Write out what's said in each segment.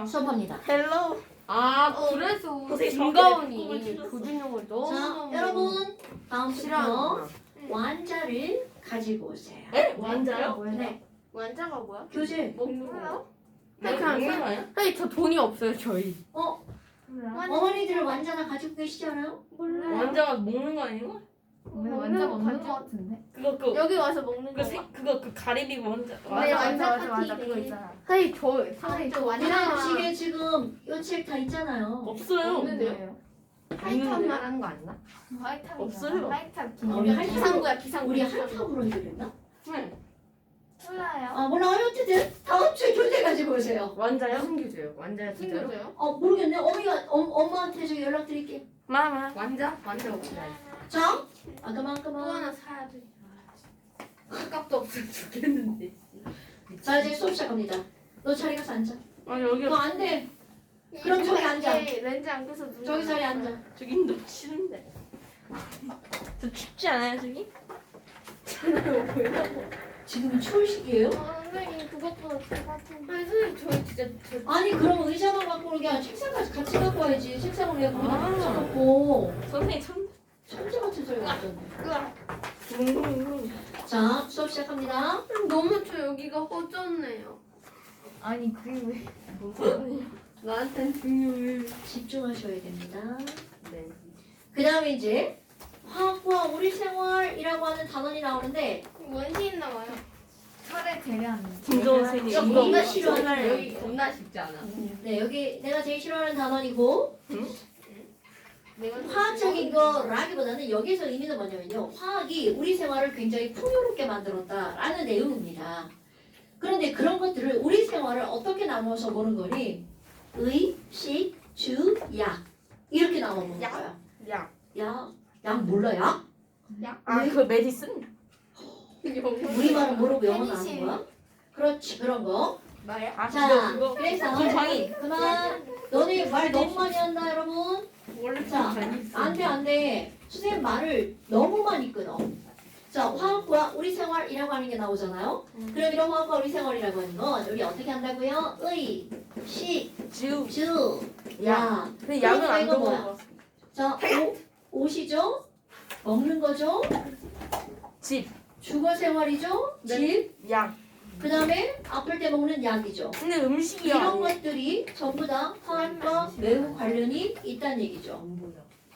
수업합니다. 헬로. 그래서 선생님 김가은이 성격 교준용을 자, 너무 여러분 다음부터 싫어하는구나. 완자를 가지고 오세요. 에? 완자요? 네, 완자가 뭐야? 교재. 먹는 거? 먹는 거 아니야? 아니 저 돈이 없어요 저희. 어머니들 완자나 가지고 계시지 않아요? 완자가 먹는 거 아니고? 완전 없는 거 같은데. 그거 여기 와서 먹는 거. 그거 그 가리비 완자. 맞아 그거 있잖아. 아니 저 그냥 완자 집에 지금 요 책 다 있잖아요. 없어요. 없는데요. 하이탑 말하는 거 아니야? 화이탑 없어요. 화이탑 우리 할 비상구야 비상구. 우리 한탑으로 해드렸나? 네. 몰라요. 아 몰라요. 어쨌든 다음 주에 교재 가지고 오세요. 완자요? 무슨 교재요? 완자 진짜요? 친구죠? 모르겠네. 어머니가 엄마한테 저기 연락드릴게. 마마. 완자? 완자 없지. 자, 또 그만. 하나 사야 돼. 값도 없어 죽겠는데. 자 이제 수업 시작합니다. 너 자리 가서 앉아. 아 여기 너 안 돼. 그럼 저기 앉아. 렌즈 안 껴서 눈. 저기 자리에 앉아. 저기 너무 싫은데. 저 춥지 않아요 저기? 지금 추울 시기예요? 선생님 그것보다 똑같은. 아니 선생님 저희 진짜 아니 그럼 의자만 갖고 오는 게 아니라 책상까지 같이 갖고 와야지. 책상을 내가 거기다 붙여놓고 선생님 천. 천재 같은 소리가 나던데. 음. 자 수업 시작합니다. 너무 저 여기가 허전해요. 아니 그게 나한텐 중요해. 집중하셔야 됩니다. 네. 그 다음에 이제 화학과 우리생활이라고 하는 단원이 나오는데 원시인 나와요. 철의 재련. 김정은 선생님. 이거 이거 뭔가 싫어하는 여기 겁나 쉽지 않아. 네 여기 내가 제일 싫어하는 단원이고 내가 화학적인 거라기보다는 여기서 의미는 뭐냐면요. 화학이 우리 생활을 굉장히 풍요롭게 만들었다라는 내용입니다. 그런데 그런 것들을 우리 생활을 어떻게 나누어서 보는 거니? 의, 식, 주, 약 이렇게 나눠 보는 거야. 약. 약 몰라 약? 아 그 메디슨? 우리말은 모르고 영어 나오는 거야? 그렇지 그런 거. 나야? 아 자 그거 그래서 김광희. 그만. 너네 말 너무 많이 한다 여러분. 원래 자, 안돼 선생님 말을 너무 많이 끊어. 자 화학과 우리 생활이라고 하는 게 나오잖아요. 그럼 이런 화학과 우리 생활이라고 하는 건 우리 어떻게 한다고요? 의, 식, 주. 주, 약. 근데 약은 그러니까 안 이거 들어간 뭐야? 거. 자 옷이죠? 먹는 거죠? 집. 주거 생활이죠? 네. 집. 약. 그 다음에 아플 때 먹는 약이죠. 근데 음식이야. 이런 것들이 전부 다 화학과 매우 관련이 있다는 얘기죠.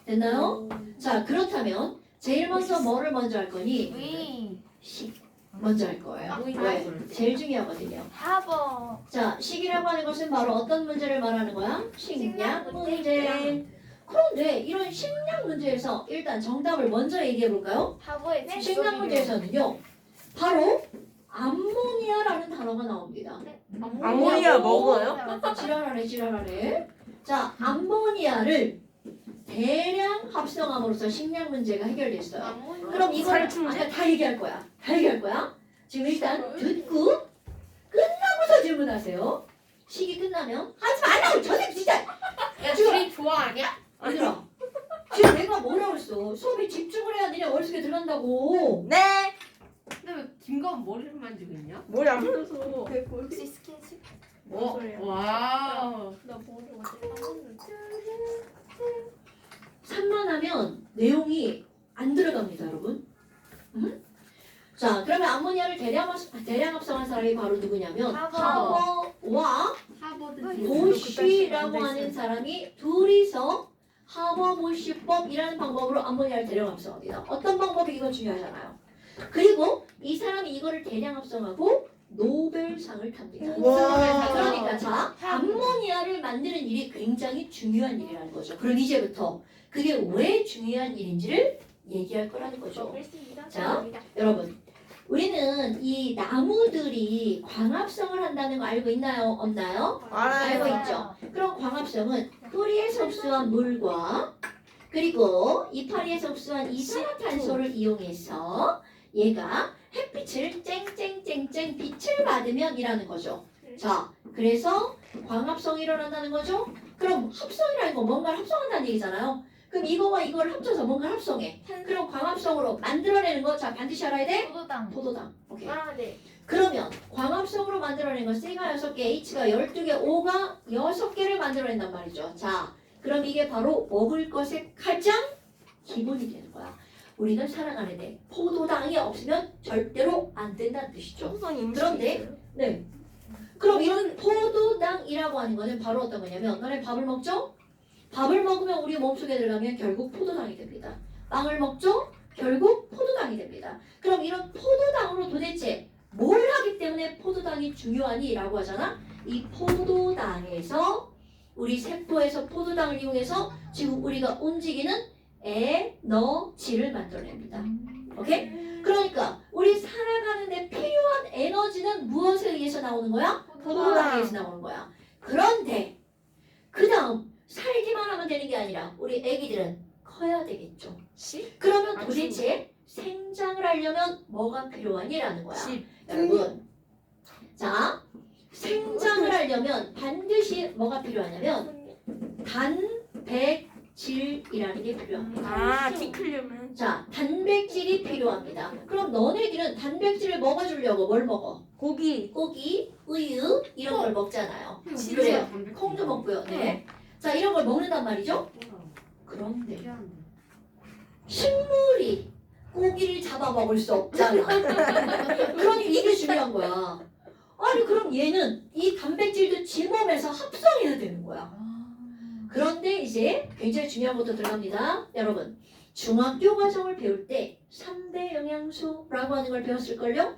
됐나요? 자 그렇다면 제일 먼저 뭐를 먼저 할 거니? 위. 식 먼저 할 거예요. 왜? 제일 중요하거든요. 하버. 자 식이라고 하는 것은 바로 어떤 문제를 말하는 거야? 식량 문제. 그런데 이런 식량 문제에서 일단 정답을 먼저 얘기해 볼까요? 하버의 식량 문제에서는요. 바로 암모니아라는 단어가 나옵니다. 아모니아 먹어요? 지랄하네. 자, 암모니아를 대량 합성함으로써 식량 문제가 해결됐어요. 그럼 이걸 아까 다 얘기할 거야. 지금 일단 듣고 끝나고서 질문하세요. 시기 끝나면 하지 말라고 저 새끼 진짜. 야 둘이 좋아 아니야? 얘들아. 지금 내가 뭐라고 했어? 수업에 집중을 해야 되냐 머릿속에 들어간다고. 네. 근데 왜 김가은 머리를 만지고 있냐? 머리 안 풀어서. 혹시 스킨십? 와우. 나 머리 어디 감았는데. 산만하면 내용이 안 들어갑니다, 여러분. 자, 그러면 암모니아를 대량 합성한 사람이 바로 누구냐면 하버. 하버와 하버드 보쉬라고 하는 사람이 둘이서 하버-보쉬법이라는 방법으로 암모니아를 대량 합성합니다. 어떤 방법이 이건 중요하잖아요. 그리고 이 사람이 이거를 대량 합성하고 노벨상을 탑니다. 와. 그러니까 자, 암모니아를 만드는 일이 굉장히 중요한 일이라는 거죠. 그럼 이제부터 그게 왜 중요한 일인지를 얘기할 거라는 거죠. 자, 여러분, 우리는 이 나무들이 광합성을 한다는 거 알고 있나요? 없나요? 알고 있죠. 그럼 광합성은 뿌리에서 흡수한 물과 그리고 이파리에서 흡수한 이산화탄소를 이용해서 얘가 햇빛을 쨍쨍쨍쨍 빛을 받으면 일하는 거죠. 자, 그래서 광합성이 일어난다는 거죠. 그럼 합성이라는 건 뭔가를 합성한다는 얘기잖아요. 그럼 이거와 이걸 합쳐서 뭔가를 합성해. 그럼 광합성으로 만들어내는 거 자 반드시 알아야 돼. 포도당. 포도당. 오케이. 아 네. 그러면 광합성으로 만들어낸 건 C가 6개, H가 12개, O가 6개를 만들어낸단 말이죠. 자, 그럼 이게 바로 먹을 것의 가장 기본이 되는 거야. 우리는 살아가는데 포도당이 없으면 절대로 안 된다는 뜻이죠. 초성 임시. 그런데 네. 그럼 이런 포도당이라고 하는 거는 바로 어떤 거냐면 너네 밥을 먹죠? 밥을 먹으면 우리 몸속에 들어가면 결국 포도당이 됩니다. 빵을 먹죠? 결국 포도당이 됩니다. 그럼 이런 포도당으로 도대체 뭘 하기 때문에 포도당이 중요하니? 라고 하잖아. 이 포도당에서 우리 세포에서 포도당을 이용해서 지금 우리가 움직이는 에너지를 만들어냅니다. 오케이? 그러니까 우리 살아가는 데 필요한 에너지는 무엇에 의해서 나오는 거야? 포도당에 의해서 나오는 거야. 그런데 그 다음 살기만 하면 되는 게 아니라 우리 애기들은 커야 되겠죠. 그러면 도대체 생장을 하려면 뭐가 필요하니라는 거야. 여러분, 자, 생장을 하려면 반드시 뭐가 필요하냐면 단백질이라는 게 필요합니다. 키 크려면. 자, 단백질이 필요합니다. 그럼 너네들은 단백질을 먹어주려고 뭘 먹어? 고기. 고기, 우유 이런 걸 먹잖아요. 그래요. 콩도 먹고요. 네. 자, 이런 걸 먹는단 말이죠. 그런데 식물이 고기를 잡아 먹을 수 없잖아. 그러니 이게 중요한 거야. 아니 그럼 얘는 이 단백질도 지 몸에서 합성해야 되는 거야. 그런데 이제 굉장히 중요한 것도 들어갑니다. 여러분 중학교 과정을 배울 때 3대 영양소라고 하는 걸 배웠을걸요?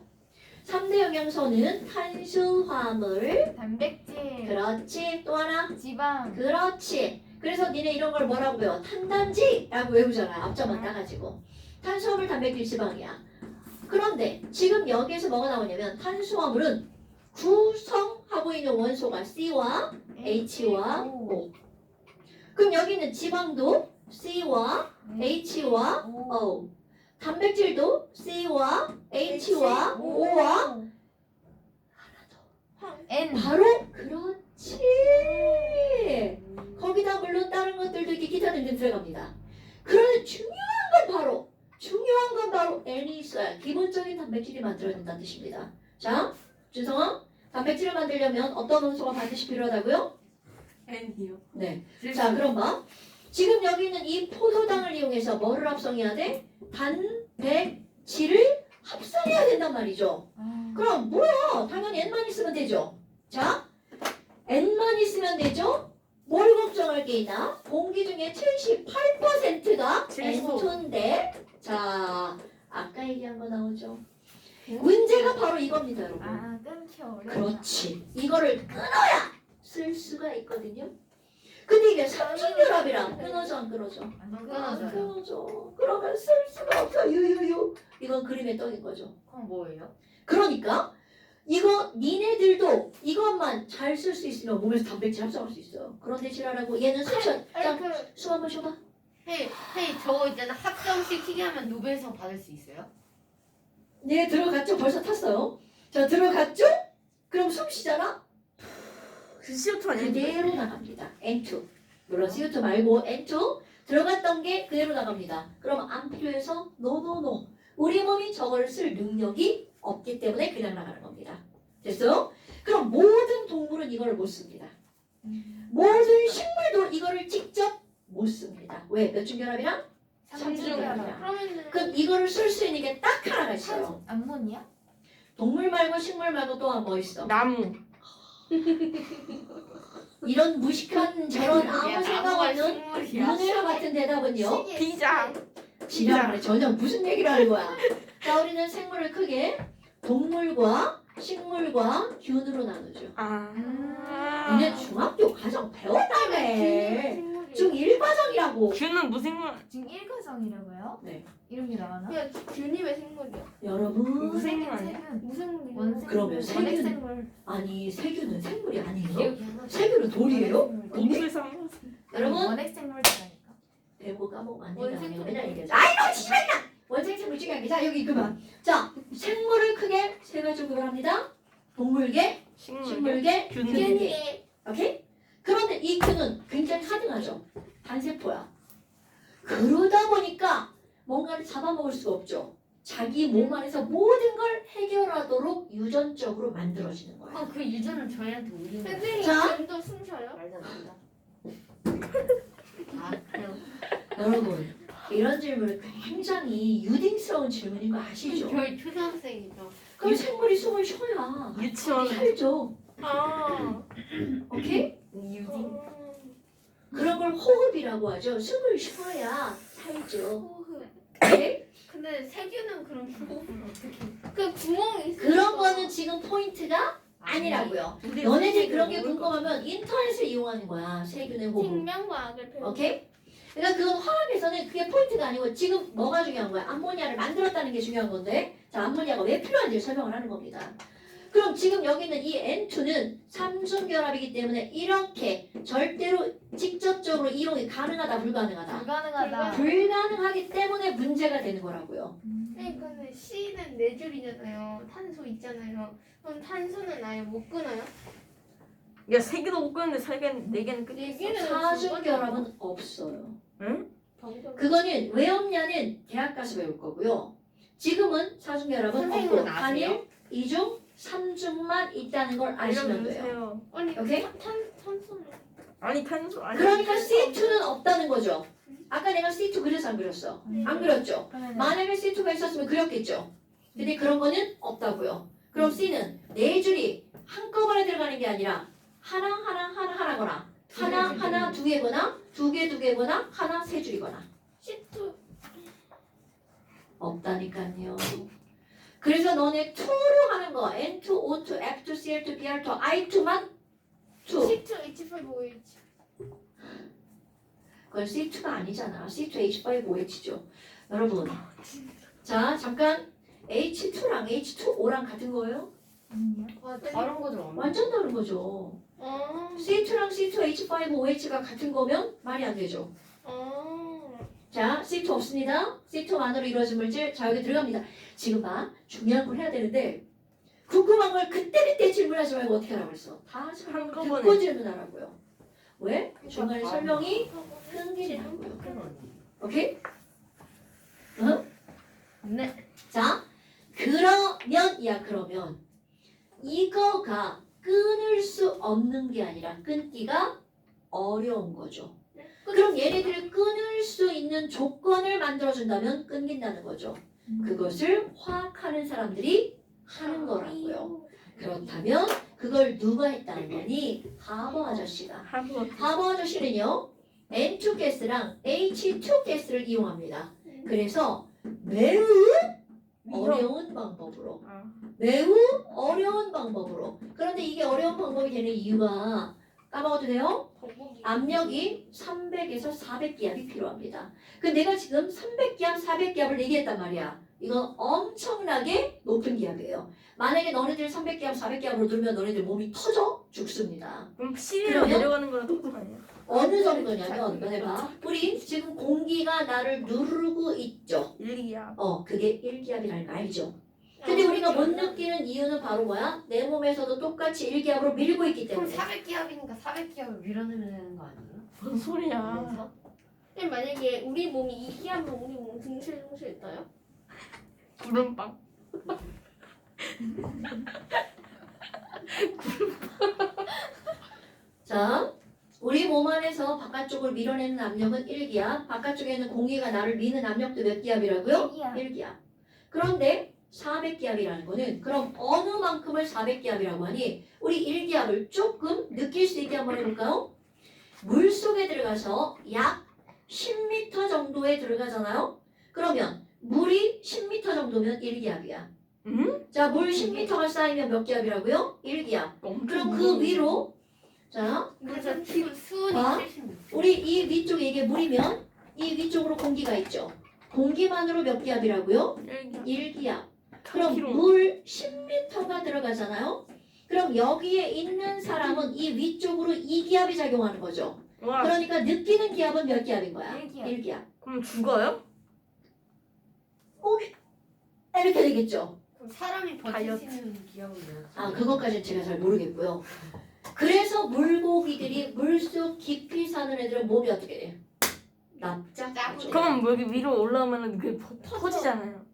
3대 영양소는 탄수화물, 단백질, 그렇지, 또 하나, 지방, 그렇지. 그래서 니네 이런 걸 뭐라고 배워? 탄단지라고 외우잖아. 앞자만 따가지고. 탄수화물, 단백질, 지방이야. 그런데 지금 여기에서 뭐가 나오냐면 탄수화물은 구성하고 있는 원소가 C와 H와 O. 그럼 여기 있는 지방도 C와 H와 O. 단백질도 C와 H와 O와 N. 바로 그렇지. 거기다 물론 다른 것들도 이렇게 기타 등등 들어갑니다. 그런데 중요한 건 바로 N이 있어야 기본적인 단백질이 만들어진다는 뜻입니다. 자, 준성아, 단백질을 만들려면 어떤 원소가 반드시 필요하다고요? N이요. 네. 자, 그럼 봐. 지금 여기 있는 이 포도당을 이용해서 뭐를 합성해야 돼? 단백질을 합성해야 된단 말이죠. 그럼 뭐야? 당연히 N만 있으면 되죠. 자, N만 있으면 되죠? 뭘 걱정할 게 있나? 공기 중에 78%가 N2인데 자, 아까 얘기한 거 나오죠? 문제가 바로 이겁니다, 여러분. 끊기 어렵다. 그렇지. 이거를 끊어야 쓸 수가 있거든요. 근데 이게 삼중결합이랑 끊어져 안 끊어져? 안 안 끊어져요. 끊어져. 그러면 쓸 수가 없어. 유유유. 이건 그림의 떡인 거죠. 그럼 뭐예요? 그러니까 이거 니네들도 이것만 잘 쓸 수 있으면 몸에서 단백질 합성할 수 있어요. 그런데 지랄하고 얘는 수천. 자, 숨 한번 쉬어봐. 헤이 저거 있잖아 합성시키게 하면 노벨상 받을 수 있어요? 네, 들어갔죠? 벌써 탔어요. 자, 들어갔죠? 그럼 숨 쉬잖아? 그 CO2 아니에요? 그대로 나갑니다. N2. 물론 CO2 말고 N2 들어갔던 게 그대로 나갑니다. 그럼 안 필요해서 노노노. 우리 몸이 저걸 쓸 능력이 없기 때문에 그냥 나가는 겁니다. 됐어요? 그럼 모든 동물은 이걸 못 씁니다. 모든 식물도 이거를 직접 못 씁니다. 왜? 몇 중결합이랑? 삼중결합이랑. 그러면은 그럼 이거를 쓸 수 있는 게 딱 하나가 있어요. 암모니아? 동물 말고 식물 말고 또한 뭐 있어? 나무. 이런 무식한 저런 아무 야, 생각 나무가 없는 식물이야. 문해와 같은 대답은요? 피자. 지랄하네. 전혀 무슨 얘기를 하는 거야. 자, 우리는 생물을 크게 동물과 식물과 균으로 나누죠. 니네 중학교 과정 배웠다며. 중1과정이라고. 균은 무생물. 지금 1과정이라고요? 네. 이런 게 나와나? 그냥 균이 왜 생물이야? 여러분. 무생물 아니야? 세균. 무슨 생물이야? 원생물. 그러면 세균. 원핵생물. 아니 세균은 생물이 아니에요? 세균은 돌이에요? 동물상. 여러분 원핵생물이라니까. 배고 까먹으면 안 원생물. 된다. 맨날 얘기하죠. 아이고 지랄이야. 원생생물 중요한 게 자 여기 그만. 자 생물을 크게 세 가지로 구분합니다. 동물계, 식물계, 균계. 오케이? 그런데 이 균은 굉장히 하등하죠. 단세포야. 그러다 보니까 뭔가를 잡아먹을 수가 없죠. 자기 몸 안에서 모든 걸 해결하도록 유전 유전적으로 만들어지는 거야. 그 유전을 저희한테 올리는 거예요. 선생님 자. 지금도 숨 쉬어요? 말도 안 된다. 아 그래요? 여러분 이런 질문은 굉장히 유딩스러운 질문인 거 아시죠? 저희 초등학생이죠. 그럼 생물이 숨을 쉬어야 유치원. 살죠. 아. 오케이? 유딩. 그런 걸 호흡이라고 하죠. 숨을 쉬어야 살죠. 호흡. 오케이? 근데 세균은 그럼 호흡을 어떻게? 그 구멍이 있어. 그런 거는 지금 포인트가 아니라고요. 너네들이 그런 게 모를 궁금하면 인터넷을 이용하는 거야. 세균의 호흡. 생명과학을 배워. 오케이? 그러니까 그건 화학에서는 그게 포인트가 아니고 지금 뭐가 중요한 거야? 암모니아를 만들었다는 게 중요한 건데 자 암모니아가 왜 필요한지 설명을 하는 겁니다. 그럼 지금 여기 있는 이 N2는 삼중결합이기 때문에 이렇게 절대로 직접적으로 이용이 가능하다 불가능하다? 불가능하다. 불가능하기 때문에 문제가 되는 거라고요. 네, 근데 C는 네 줄이잖아요. 탄소 있잖아요. 그럼 탄소는 아예 못 끊어요? 야, 세 개도 못 끊는데 네 개는 끊. 네 개는 사중결합은 없어요. 정정. 그거는 왜 없냐는 대학 가서 배울 거고요. 지금은 사중결합은 선생님은 없고 아세요? 단일, 이중, 삼중만 있다는 걸 아시면 돼요. 알려주세요. 아니 오케이? 탄소는 아니 탄소 아니. 그러니까 C2는 없다는 거죠. 아까 내가 C2 그려서 안 그렸어. 안 그렸죠. 그러면 만약에 C2가 있었으면 그렸겠죠. 근데 그런 거는 없다고요. 그럼 C는 네 줄이 한꺼번에 들어가는 게 아니라 하나거나 하나 두 개거나 두 개거나 하나 세 줄이거나 C2 없다니까요. 그래서 너네 2로 하는 거 N2, O2, F2, CL2, BR2, I2만 2 C2 H5OH. 그건 C2가 아니잖아. C2H5OH죠. 여러분 자 잠깐 H2랑 H2O랑 같은 거예요? 다른 거들 없나? 완전 다른 거죠. 어. C2랑 C2H5OH가 같은 거면 말이 안 되죠. 자, C2 없습니다. C2만으로 이루어진 물질. 자, 여기 들어갑니다. 지금 봐. 중요한 걸 해야 되는데 궁금한 걸 그때 질문하지 말고 어떻게 하라고 그랬어? 다 설명 한꺼번에. 듣고 질문하라고요. 왜? 중간에 설명이 끊기라고요. 오케이? 응? 네. 자, 그러면 이거가 끊을 수 없는 게 아니라 끊기가 어려운 거죠. 그럼 얘네들을 끊을 수 있는 조건을 만들어준다면 끊긴다는 거죠. 그것을 화학하는 사람들이 하는 거라고요. 그렇다면 그걸 누가 했다는 거니? 하버 아저씨가. 하버 아저씨는요. N2 가스랑 H2 가스를 이용합니다. 그래서 매우 어려운 방법으로 매우 어려운 방법으로 그런데 이게 어려운 방법이 되는 이유가 까먹어도 돼요? 압력이 300에서 400기압이 필요합니다. 그 내가 지금 300기압, 400기압을 얘기했단 말이야. 이건 엄청나게 높은 기압이에요. 만약에 너네들 300기압, 400기압으로 들면 너네들 몸이 터져 죽습니다. 그럼 C로 그러면? 내려가는 거랑 똑같아요. 어느 정도냐면 너네가 우리 지금 공기가 나를 누르고 있죠. 1기압. 그게 1기압이라는 거 알죠? 근데 우리가 못 느끼는 이유는 바로 뭐야? 내 몸에서도 똑같이 1기압으로 밀고 있기 그럼 때문에 400기압이니까 400기압을 밀어내면 되는 거 아니에요? 뭔 소리야? 그래서? 근데 만약에 우리 몸이 이기하면 우리 몸 둥실둥실 떠요? 구름빵. 자, 우리 몸 안에서 바깥쪽을 밀어내는 압력은 1기압, 바깥쪽에 있는 공기가 나를 미는 압력도 몇 기압이라고요? 1기압. 1기압. 그런데 400기압이라는 거는 그럼 어느 만큼을 400기압이라고 하니 우리 1기압을 조금 느낄 수 있게 한번 해볼까요? 물 속에 들어가서 약 10m 정도에 들어가잖아요? 그러면 물이 10m 정도면 1기압이야. 자, 물 10m가 쌓이면 몇 기압이라고요? 1기압. 그럼 그 위로 자, 그래서 수온이 봐. 76. 우리 이 위쪽에 이게 물이면 이 위쪽으로 공기가 있죠. 공기만으로 몇 기압이라고요? 1기압. 1기압. 그럼 1000kg. 물 10m가 들어가잖아요. 그럼 여기에 있는 사람은 이 위쪽으로 2기압이 작용하는 거죠. 와, 그러니까 느끼는 기압은 몇 기압인 거야? 1기압. 1기압. 그럼 죽어요? 이렇게 되겠죠. 그럼 사람이 버틸 수 다이어트. 있는 기압은 뭐지? 아, 그것까지는 제가 잘 모르겠고요. 그래서 물고기들이 물속 깊이 사는 애들은 몸이 어떻게 돼? 납작하죠. 그러면 여기 위로 올라오면은 그게 터지잖아요.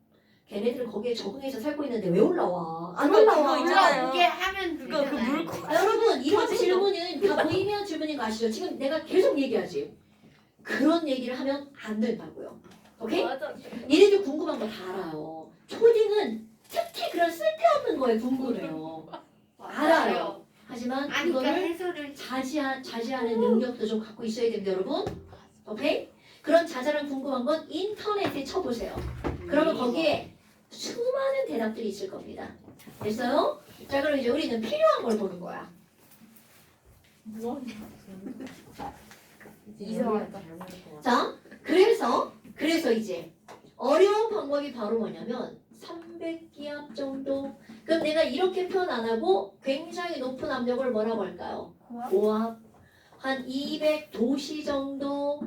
걔네들은 거기에 적응해서 살고 있는데 왜 올라와? 안 그거 올라와. 있잖아요. 이게 하면 그거 그 되잖아요. 물고. 여러분 이런 질문은 다 보이면 질문인 거 아시죠? 지금 내가 계속 얘기하지. 그런 얘기를 하면 안 된다고요. 오케이? 맞아. 얘네들 궁금한 거 다 알아요. 초딩은 특히 그런 쓸데없는 거에 궁금해요. 알아요. 하지만 아니 그러니까 그거를 해소를 자제하는 능력도 좀 갖고 있어야 됩니다, 여러분. 오케이? 그런 자잘한 궁금한 건 인터넷에 쳐보세요. 그러면 거기에 수많은 대답들이 있을 겁니다. 됐어요? 자, 그럼 이제 우리는 필요한 걸 보는 거야. 이상하다. 자, 그래서 이제 어려운 방법이 바로 뭐냐면 300기압 정도. 그럼 내가 이렇게 표현 안 하고 굉장히 높은 압력을 뭐라고 할까요? 고압? 고압. 한 200도씨 정도.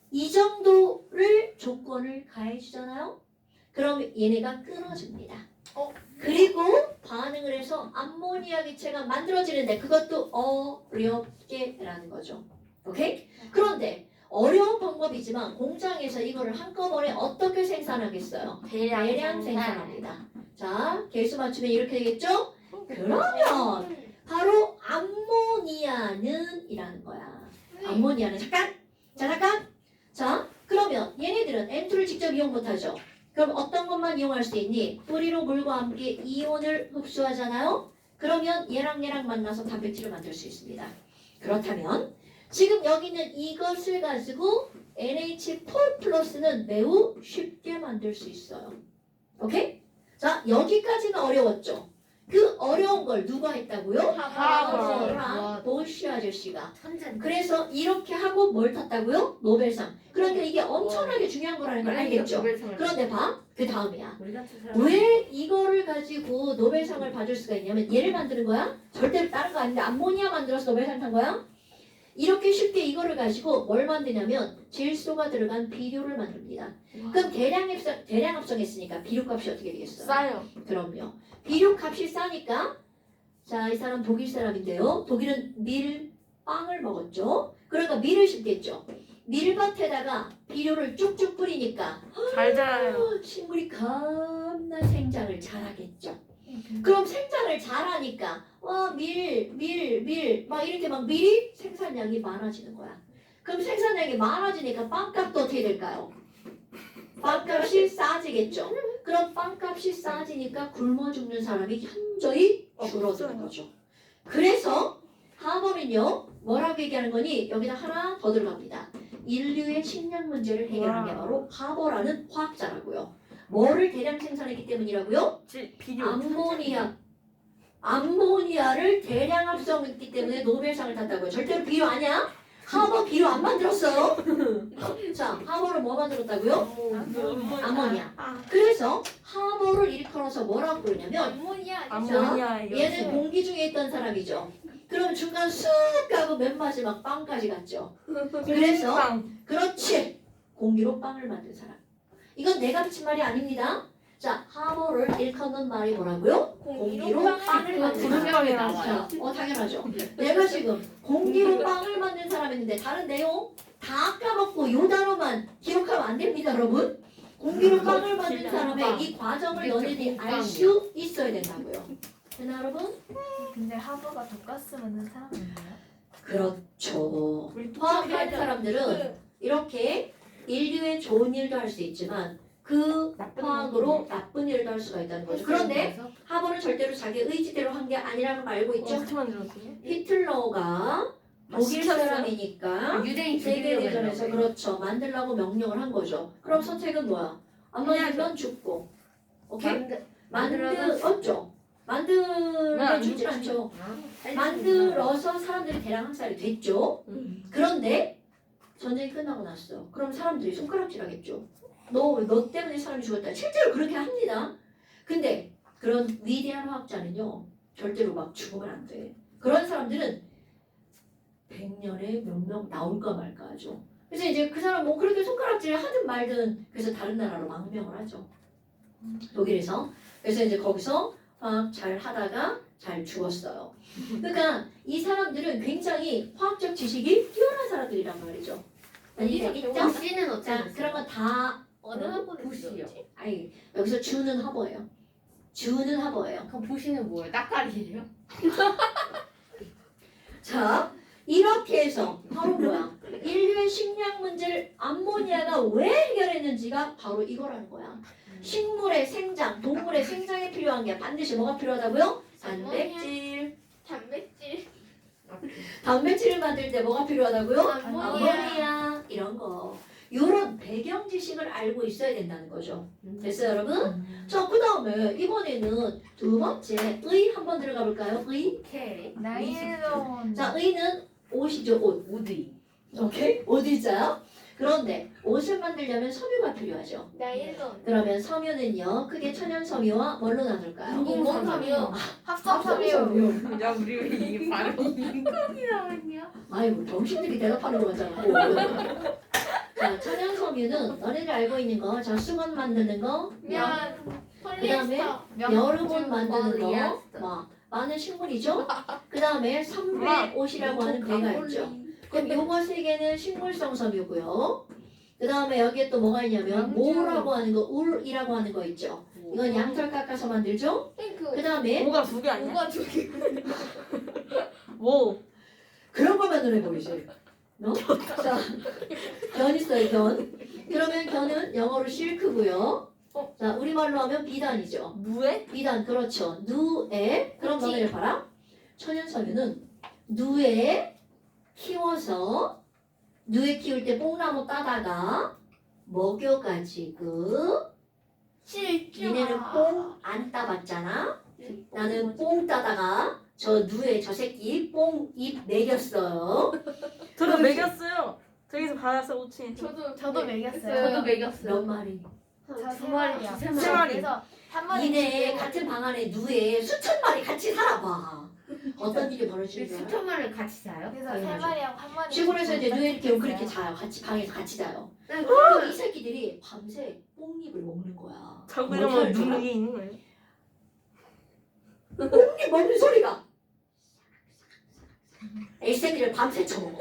이 정도를 조건을 가해주잖아요. 그럼 얘네가 끊어집니다. 그리고 반응을 해서 암모니아 기체가 만들어지는데 그것도 어렵게라는 거죠. 오케이? 그런데 어려운 방법이지만 공장에서 이거를 한꺼번에 어떻게 생산하겠어요? 대량 생산합니다. 자, 개수 맞추면 이렇게 되겠죠? 그러면 바로 암모니아는 이라는 거야. 암모니아는 잠깐! 자, 그러면 얘네들은 N2를 직접 이용 못하죠. 그럼 어떤 것만 이용할 수 있니? 뿌리로 물과 함께 이온을 흡수하잖아요. 그러면 얘랑 만나서 단백질을 만들 수 있습니다. 그렇다면 지금 여기는 이것을 가지고 NH4 플러스는 매우 쉽게 만들 수 있어요. 오케이? 자, 여기까지는 어려웠죠. 그 어려운 걸 누가 했다고요? 하버. 보쉬 아저씨가. 천재. 그래서 이렇게 하고 뭘 탔다고요? 노벨상. 그러니까 이게 엄청나게 중요한 거라는 걸 알겠죠? 그런데 봐. 그 다음이야. 왜 이거를 가지고 노벨상을 받을 수가 있냐면 얘를 만드는 거야? 절대 다른 거 아닌데 암모니아 만들어서 노벨상 탄 거야? 이렇게 쉽게 이거를 가지고 뭘 만드냐면 질소가 들어간 비료를 만듭니다. 그럼 대량 합성했으니까 비료값이 어떻게 되겠어요? 싸요. 그럼요. 비료값이 싸니까 자, 이 사람 독일 사람인데요. 독일은 밀빵을 먹었죠. 그러니까 밀을 심겠죠. 밀밭에다가 비료를 쭉쭉 뿌리니까 잘 자라요. 식물이 겁나 생장을 잘하겠죠. 그럼 생장을 잘하니까 밀 막 이렇게 막 밀이 생산량이 많아지는 거야. 그럼 생산량이 많아지니까 빵값도 어떻게 될까요? 빵값이 싸지겠죠. 그럼 빵값이 싸지니까 굶어 죽는 사람이 현저히 줄어드는 거죠. 그래서 하버는요 뭐라고 얘기하는 거니? 여기다 하나 더 들어갑니다. 인류의 식량 문제를 해결한 게 바로 하버라는 화학자라고요. 뭐를 대량 생산했기 때문이라고요? 비료. 암모니아를 대량 합성했기 때문에 노벨상을 탔다고요. 절대로 비료 아니야? 하버 비료 안 만들었어요. 자, 하버를 뭐 만들었다고요? 암모니아. 그래서 하버를 일컬어서 뭐라고 그러냐면 암모니아. 암모니아. 얘는 공기 중에 있던 사람이죠. 그럼 중간 쑥 가고 맨 마지막 빵까지 갔죠. 그래서 그렇지. 공기로 빵을 만든 사람. 이건 내가 붙인 말이 아닙니다. 자, 하버를 일컫는 말이 뭐라고요? 공기로 빵을 만든 사람. 구름빵에 나와요. 자, 당연하죠. 내가 지금 공기로 빵을 만든 사람인데 다른 내용 다 까먹고 요 단어만 기억하면 안 됩니다, 여러분. 공기로 빵을 만든 사람의 이 과정을 너네들이 알 수 있어야 된다고요. 되나 여러분? 근데 하버가 독가스 만든 사람인가요? 그렇죠. 화학하는 사람들은 이렇게 인류의 좋은 일도 할 수 있지만 그 화학으로 나쁜 일도 할 수가 있다는 거죠. 그런데 하버는 절대로 자기 의지대로 한 게 아니라는 걸 알고 있죠. 어떻게 만들었어요? 히틀러가 독일 시켰어요? 사람이니까 유대인 세계대전에서 그렇죠. 만들라고 명령을 한 거죠. 그럼 선택은 뭐야? 안 만들면 죽고. 오케이? 만들었죠. 만들어 죽진 않죠. 만들어서 사람들이 대량 학살이 됐죠. 그런데 전쟁이 끝나고 났어. 그럼 사람들이 손가락질하겠죠. 너 때문에 사람이 죽었다. 실제로 그렇게 합니다. 근데 그런 위대한 화학자는요. 절대로 막 죽으면 안 돼. 그런 사람들은 100년에 몇 명 나올까 말까 하죠. 그래서 이제 그 사람 뭐 그렇게 손가락질을 하든 말든 그래서 다른 나라로 망명을 하죠. 독일에서. 그래서 이제 거기서 화학 잘 하다가 잘 죽었어요. 그러니까 이 사람들은 굉장히 화학적 지식이 뛰어난 사람들이란 말이죠. 이해되겠죠? 씨는 자, 어떻게 그런 건 다 어느 학원에 부시요. 들었지? 아니 여기서 주는 화보예요. 주는 화보예요. 그럼 보시는 뭐예요? 따까리예요? 자, 이렇게 해서 바로 뭐야? 인류의 식량 문제를 암모니아가 왜 해결했는지가 바로 이거라는 거야. 식물의 생장, 동물의 생장에 필요한 게 반드시 뭐가 필요하다고요? 단백질. 단백질. 단백질을 만들 때 뭐가 필요하다고요? 암모니아. 암모니아 이런 거. 요런 배경 지식을 알고 있어야 된다는 거죠. 됐어요, 여러분? 자, 그 다음에 이번에는 두 번째 의 한번 들어가 볼까요? 의. 캐. 나일론. 자, 의는 옷이죠, 옷. 오드이. 오케이? 옷 있어요? 그런데 옷을 만들려면 섬유가 필요하죠. 나일론. 그러면 섬유는요, 크게 천연 섬유와 뭘로 나눌까요? 인공 섬유. 합성 섬유. 야 우리 왜 이게 발음이 인간이 나왔냐? 아이고, 정신들이 대답하는 거 같잖아. 자, 천연 섬유는 너네들 알고 있는 거, 자, 수건 만드는 거, 면. 그다음에 폴리에스터. 여름옷 만드는 거, 폴리에스터. 막 많은 식물이죠. 그 다음에 선배 옷이라고 하는 배가 있죠. 그럼 요거 세 개는 식물성 섬유고요. 그 다음에 여기에 또 뭐가 있냐면 모라고 하는 거, 울이라고 하는 거 있죠. 이건 양털 깎아서 만들죠. 그 다음에 뭐가 두 개 아니야? 뭐가 두 개? 뭐? 그런 것만 눈에 보이지. 너? 자, 견 있어요, 견. 그러면 견은 영어로 실크고요. 자, 우리말로 하면 비단이죠. 무에? 비단, 그렇죠. 누에. 그럼 너네들 봐라. 천연섬유는 누에 키워서 누에 키울 때 뽕나무 따다가 먹여가지고 실주. 니네는 뽕 안 따봤잖아. 나는 뽕 따다가 저 누에 저 새끼 뽕 입 먹였어요. 저도 먹였어요. 저기서 받아서 오치. 저도 먹였어요. 저도 먹였어요. 몇 마리? 두 마리야. 세 세 마리. 그래서 한 마리 니네 주고 같은 방 안에 누에 수천 마리 같이 살아봐. 어떤 일이 벌어지는 거야? 수천 마리를 같이 자요? 그래서 세 마리하고 한 마리 시골에서 이제 주고 누에 이렇게 그렇게 있어요. 자요. 같이 방에서 같이 자요. 네, 그럼 그러면 이 새끼들이 밤새 뽕잎을 먹는 거야. 자고 뭐 이러면 어떻게 할 눈이 있는 거예요. 뽕잎 먹는 소리가. 이 새끼를 밤새 쳐먹어.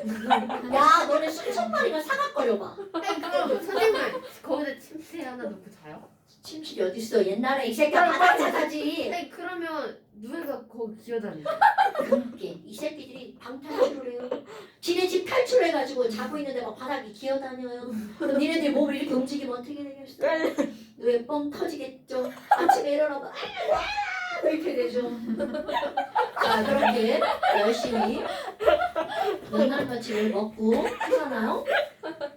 야, 너네 수천 마리가 사각거려봐. 아니 그럼 선생님 거기다 침대 하나 놓고 자요? 침실이 어딨어? 옛날에 이 새끼가 바닥에 자지. 아니 그러면 누에가 거기 기어다니죠? 그렇게 이 새끼들이 방탈출을 해요. 지네 집 탈출해가지고 자고 있는데 막 바닥에 기어다녀요. 그럼 니네들 몸을 이렇게 움직이면 어떻게 되겠어? 뇌 뻥 터지겠죠. 아침에 일어나면 아 이렇게 되죠. 자, 그렇게 열심히 면할머치를 먹고 크잖아요.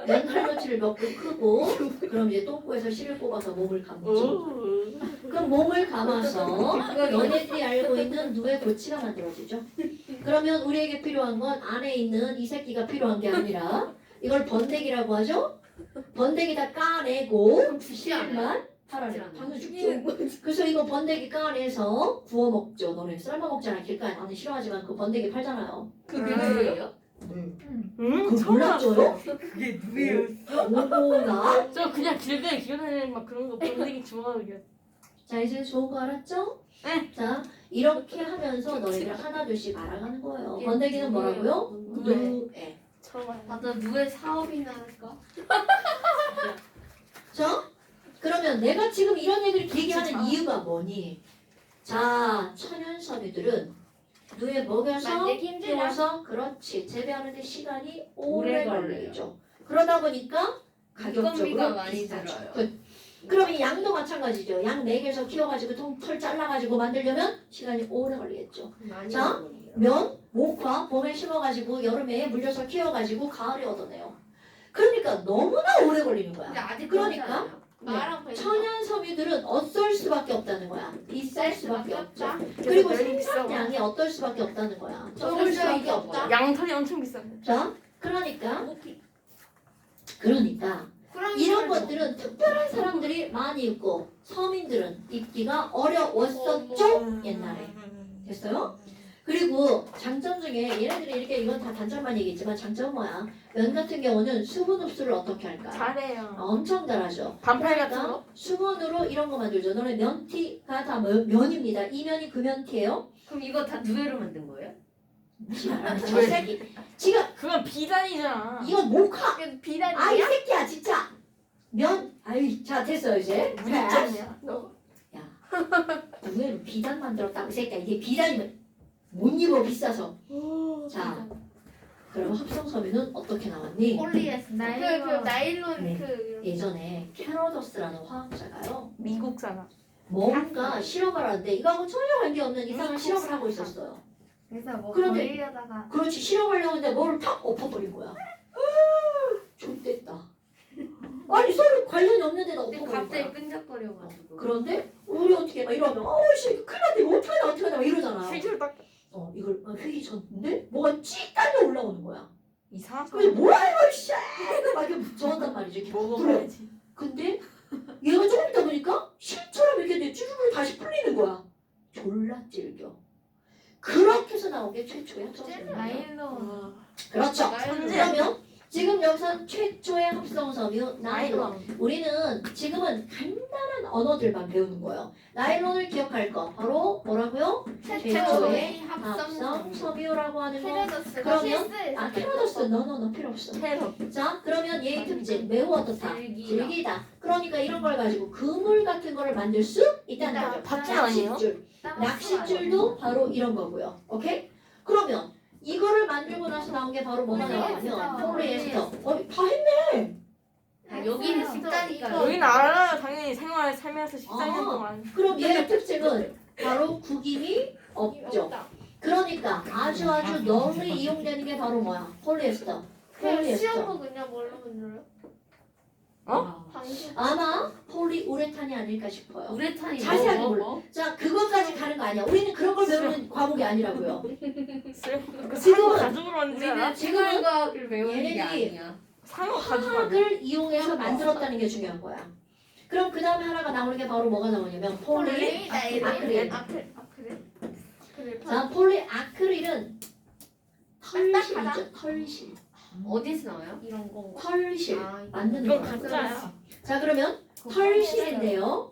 면할머치를 먹고 크고 그럼 이제 똥꼬에서 실을 뽑아서 몸을 감죠. 그럼 몸을 감아서 너네들이 알고 있는 누에 고치가 만들어지죠. 그러면 우리에게 필요한 건 안에 있는 이 새끼가 필요한 게 아니라 이걸 번데기라고 하죠. 번데기 다 까내고 죽지 않아요? 실만 팔아내. 죽지 않아요. 당연히 죽죠. 그래서 이거 번데기 까내서 구워 먹죠. 너네 삶아 먹잖아. 길가에 나는 싫어하지만 그 번데기 팔잖아요. 그게 누예요? 그거 처음 몰랐죠? 알았어요. 그게 누예요? 오나. 저 그냥 길가에 기어다니는 막 그런 거 번데기 주워가게. 자, 이제 좋은 거 알았죠? 네. 자, 이렇게 하면서 너희들 하나둘씩 알아가는 거예요. 번데기는 뭐라고요? 누에. 처음 알았어요. 맞아 누의 사업이나 할까? 자, 그러면 내가 지금 이런 얘기를 길게 하는 이유가 뭐니? 자, 천연섬유들은 누에 먹여서 만들기 힘들다. 키워서 그렇지 재배하는데 시간이 오래 오래 걸려요. 걸리죠. 그러다 보니까 가격적으로 인건비가 많이 비싸죠. 들어요. 그럼 이 양도 마찬가지죠. 양 4개에서 키워가지고 털 잘라가지고 만들려면 시간이 오래 걸리겠죠. 많이 자, 먹어요. 면, 목화 봄에 심어가지고 여름에 물려서 키워가지고 가을에 얻어내요. 그러니까 너무나 오래 걸리는 근데 거야. 아직 그러니까 그렇지 않아요? 마랑 배. 천연 섬유들은 어떨 수밖에 없다는 거야. 비쌀 수밖에 없죠. 없다. 그리고 면이 비싸고. 생산량이 어떨 수밖에 없다는 거야. 적을 적을 수밖에 수밖에 없죠. 없다. 양털이 엄청 비싼데. 자, 그러니까 이런 것들은 특별한 사람들이 많이 입고 서민들은 입기가 어려웠었죠. 옛날에. 됐어요? 그리고 장점 중에 얘네들이 이렇게 이건 다 단점만 얘기했지만 장점은 뭐야? 면 같은 경우는 수분 흡수를 어떻게 할까요? 잘해요. 엄청 잘하죠. 반팔 같은 그러니까 거? 수건으로 이런 거 만들죠. 너네 면티가 다 면입니다. 이 면이 그 면티예요. 그럼 이거 다 누에로 만든 거예요? 저 새끼. 지금 그건 비단이잖아. 이건 모카. 비단이야? 아 이 새끼야 진짜. 아이, 자, 됐어요, 이제. 문제점이야. 야, 누구는 비단 만들었다고, 이 새끼야. 이게 비단이면 못 입어, 비싸서. 자, 그럼 합성섬유는 어떻게 나왔니? 폴리에스 나일론 네. 그 예전에 캐러더스라는 화학자가요. 미국 사람. 뭔가 실험을 하는데 이거하고 전혀 관계없는 이상한 실험을 하고 있었어요. 그래서 뭐 그런데- 버리려다가 그렇지, 실험하려고 했는데 뭐를 탁 엎어버린 거야. 좋댔다. 아니 서로 관련이 없는데도 근데 엎어버린 갑자기 거야. 끈적거려가지고. 그런데 우리 어떻게 막 이러면 어우씨 큰일 났다 이거 어떡하냐 막 이러잖아. 실제로 딱 이걸 회기 줬는데 뭐가 찌 깔려 올라오는 거야. 이상한 그래서 뭐야 이거 씨 막 이렇게 저한단 말이죠. 이렇게 먹어봐야지. 근데 얘가 조금 있다 보니까 실처럼 이렇게 쭈르르 다시 풀리는 거야. 졸라 질겨. 그렇게 해서 나온 게 최초의 합성섬유예요. 나일론 그렇죠. 나일론. 그러면 지금 여기서 최초의 합성섬유 나일론. 나일론. 우리는 지금은 간단한 언어들만 배우는 거예요. 나일론을 기억할 거 바로 뭐라고요? 최초의 합성섬유라고 하는 거. 캐러더스가 그러면 실수해서 캐러더스 너너너 필요 없어. 테러. 자 그러면 얘의 특징 매우 어떻다? 질기다. 그러니까 이런 걸 가지고 그물 같은 거를 만들 수 있다는 거죠. 밧줄 아니에요? 낚싯줄. 낚싯줄도 바로 이런 거고요. 오케이? 그러면 이거를 만들고 나서 나온 게 바로 뭐가 나왔냐면 폴리에스터. 다 했네. 여기는 식사니까. 여기는 알아요. 당연히 생활 살면서 14년 아. 동안. 그럼 얘의 특징은 바로 구김이 없죠. 없다. 그러니까 아주 널리 이용되는 게 바로 뭐야? 폴리에스터. 그냥 폴리에스터. 시험은 그냥 뭘로 만들어요? 어? 방식 아마 폴리우레탄이 아닐까 싶어요. 우레탄이 자세하게 뭐, 몰라. 뭐? 자, 그것까지 가는 거 아니야. 우리는 그런 걸 배우는 과목이 아니라고요. 그 상어 가죽으로 만들지 않아? 우리는 생활과학을 배우는 게 얘네들이 아니야. 상어 가죽 아니야? 화학을 이용해서 만들었다는 게 중요한 거야. 그럼 그 다음에 하나가 나오는 게 바로 뭐가 나오냐면 폴리. 나일론 아크릴. 그래 자, 폴리아크릴은 털실이죠. 딱딱하다? 털실. 어디서 나와요? 이런 거 털실. 아, 만드는 이건 거야. 가짜야. 자, 그러면 털실인데요.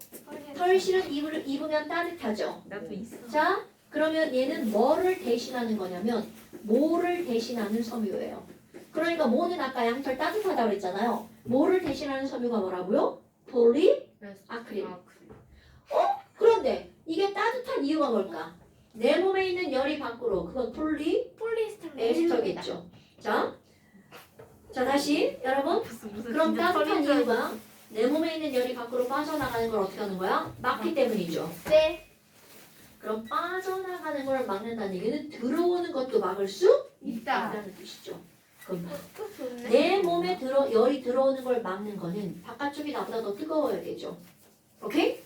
털실은 입으면 따뜻하죠. 나도 있어. 자, 그러면 얘는 뭐를 대신하는 거냐면 모를 대신하는 섬유예요. 그러니까 모는 아까 양털 따뜻하다고 그랬잖아요. 모를 대신하는 섬유가 뭐라고요? 폴리아크릴. 아, 그래. 그런데 이게 따뜻한 이유가 뭘까? 내 몸에 있는 열이 밖으로 그건 폴리에스터겠죠. 자 다시 여러분 그럼 따뜻한 이유가 내 몸에 있는 열이 밖으로 빠져나가는 걸 어떻게 하는 거야? 막기 때문이죠. 네. 그럼 빠져나가는 걸 막는다는 얘기는 들어오는 것도 막을 수 있다. 있다는 뜻이죠. 그럼 또 좋네. 내 몸에 열이 들어오는 걸 막는 거는 바깥쪽이 나보다 더 뜨거워야 되죠. 오케이?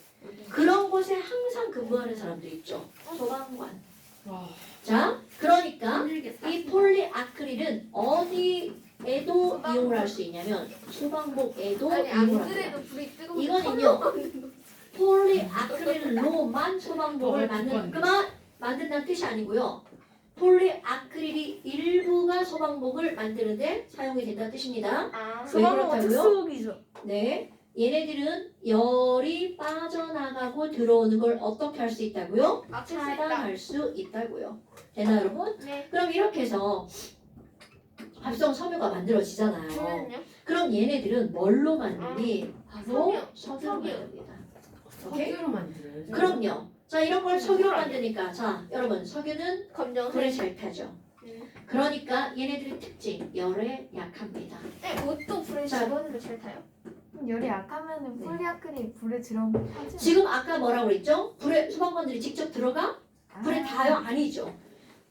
그런 곳에 항상 근무하는 사람들 있죠. 소방관. 와. 자, 그러니까 힘들게 이 폴리아크릴은 어디에도 이용을 할 수 있냐면 소방복에도 아니 안 이용을 합니다. 그래도 불이 뜨거워. 이거는요 폴리아크릴로만 소방복을 만든다는 뜻이 아니고요. 폴리아크릴이 일부가 소방복을 만드는데 사용이 된다는 뜻입니다. 아, 소방관 그렇다고요? 특수복이죠. 네, 얘네들은 열이 빠져나가고 들어오는 걸 어떻게 할 수 있다고요? 맞출 수 있다. 차단할 수 있다고요. 되나 여러분? 네. 그럼 이렇게 해서 합성 섬유가 만들어지잖아요. 그러면요? 그럼 얘네들은 뭘로 만드니? 바로 석유로 석유. 만듭니다. 오케이? 석유로 만들어요. 그럼요. 자, 이런 걸 석유로 만드니까 자, 여러분 석유는 검정색. 불에 잘 타죠. 네. 그러니까 얘네들의 특징 열에 약합니다. 네, 옷도 불에 자. 집어넣으면 잘 타요. 열이 약하면은 네. 폴리아크릴 불에 들어오면 타지. 지금 아까 뭐라고 그랬죠? 불에 소방관들이 직접 들어가? 불에 타요? 아니죠.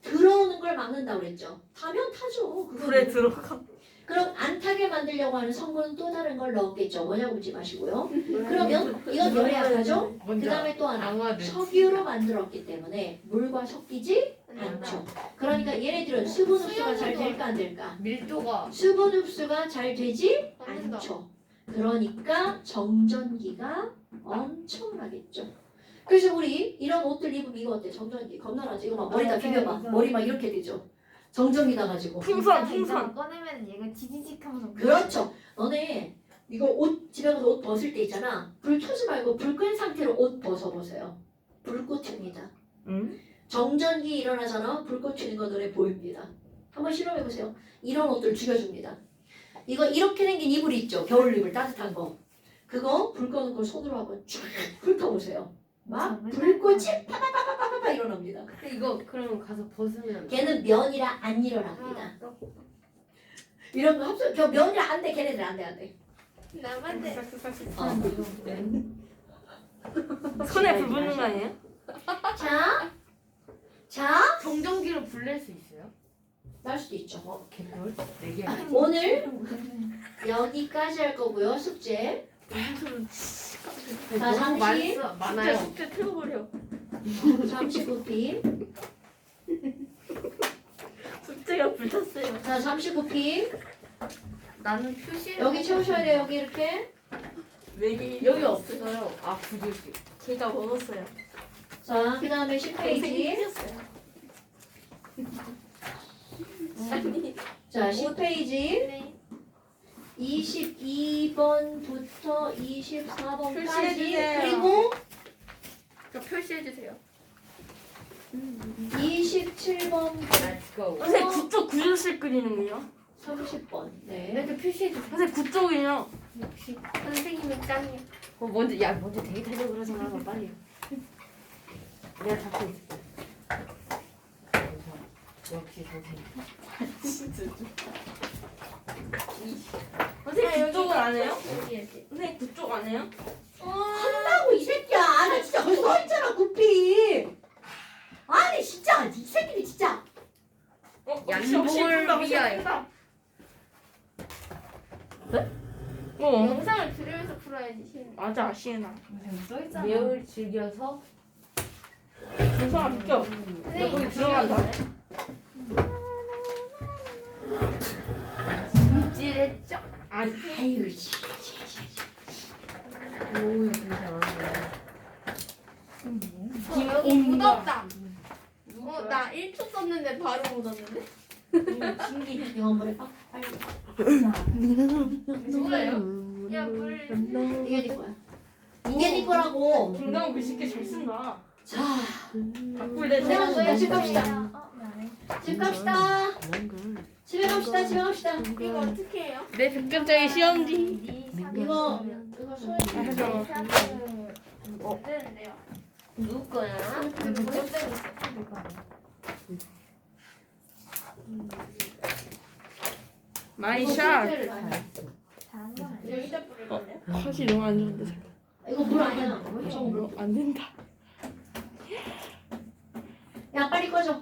들어오는 걸 막는다고 그랬죠. 타면 타죠. 그거는. 불에 들어가. 그럼 안 타게 만들려고 하는 성분은 또 다른 걸 넣었겠죠. 뭐냐고 묻지 마시고요. 그러면 이건 열에 약하죠? 그 먼저 다음에 또 하나 강화를. 석유로 만들었기 때문에 물과 섞이지 네. 않죠. 그러니까 얘네들은 수분 흡수가 잘 될까 안 될까? 밀도가 수분 흡수가 잘 되지 않는다. 않죠. 그러니까 정전기가 엄청나겠죠. 그래서 우리 이런 옷들 입으면 이거 어때? 정전기 겁나지? 이거 막 머리 다 비벼봐. 머리 막 이렇게 되죠. 정전기 나가지고. 풍선 이거 풍선. 꺼내면 얘가 지지직하면서. 그렇죠. 너네 이거 옷 집에 가서 옷 벗을 때 있잖아. 불 켜지 말고 불 끈 상태로 옷 벗어보세요. 불꽃 튑니다. 응? 정전기 일어나잖아. 불꽃 튀는 거 눈에 보입니다. 한번 실험해보세요. 이런 옷들 죽여줍니다. 이거 이렇게 생긴 이불이 있죠. 겨울 이불 따뜻한 거. 그거 불 꺼는 걸 손으로 한번 쭉 훑어보세요. 막 불꽃이 파파파파파파 일어납니다. 근데 이거 그러면 가서 벗으면 안 돼? 걔는 면이라 안 일어납니다. 이런 거 합쳐. 저 면이라 안 돼. 걔네들 안 돼, 안 돼. 나만 돼. 손에 불 붙는 거 아니에요? 자, 정전기로 불낼 수 있어요? 날 수도 있죠. 어, 개꿀. 4개. 오늘 여기까지 할 거고요. 숙제. 자, 너무 잠시 많아요. 숙제 틀어버려. 잠시 구피. 숙제가 불탔어요. 자, 잠시 구피. 나는 표시. 여기 채우셔야 돼요. 여기 이렇게. 외계 여기 없어요. 아, 불이 제가 먹었어요. 자, 그 다음에 10페이지. 생겼어요. 자, 10페이지. 네. 22번부터 24번까지. 표시해주세요. 그리고 저 표시해 주세요. 27번, Let's go. 선생님 구쪽 구조식 그리는군요. 30번. 네. 이렇게 표시해 주세요. 선생님 구쪽이요. 역시 선생님은 짱이야. 먼저 데이터적으로 생각하면 빨리. 내가 잡고 있을게. 역시 선생님. 선생님 구쪽은 안 해요? 여기야지. 선생님 구쪽 안 해요? 한다고 이 새끼야. 나 진짜 거기 서 있잖아, 구피. 아니 진짜 이 새끼들 진짜. 양복을 위하여. 영상을 들으면서 풀어야지. 시은. 맞아 시은아. 매울 즐겨서 조사 안 껴. 선생님 거기 들어간다. 찔했죠? 아니 아유 씨. 오, 괜찮았네. 여기 묻었다. 나 1초 썼는데 바로 묻었는데? 신기 이거 한번 해봐. 빨리. 뭐예요? 야, 물. 이게 네 거야. 이게 네 거라고. 김강우 글씨께 잘 쓴다. 자, 바꿀래 내가 생각. 집 갑시다. 집 갑시다. 뭔가. 집에 갑시다. 집에 갑시다. 이거 어떻게 해요? 내 100점짜리 시험지. 이거 소연이. 맞아. 안 되는데요. 누구 거야? 근데 못 되고 있어. 마이샷. 여기다 뿌릴래요? 컷이 너무 안 좋은데. 이거 물 아니야. 안 된다. 야 빨리 꺼져.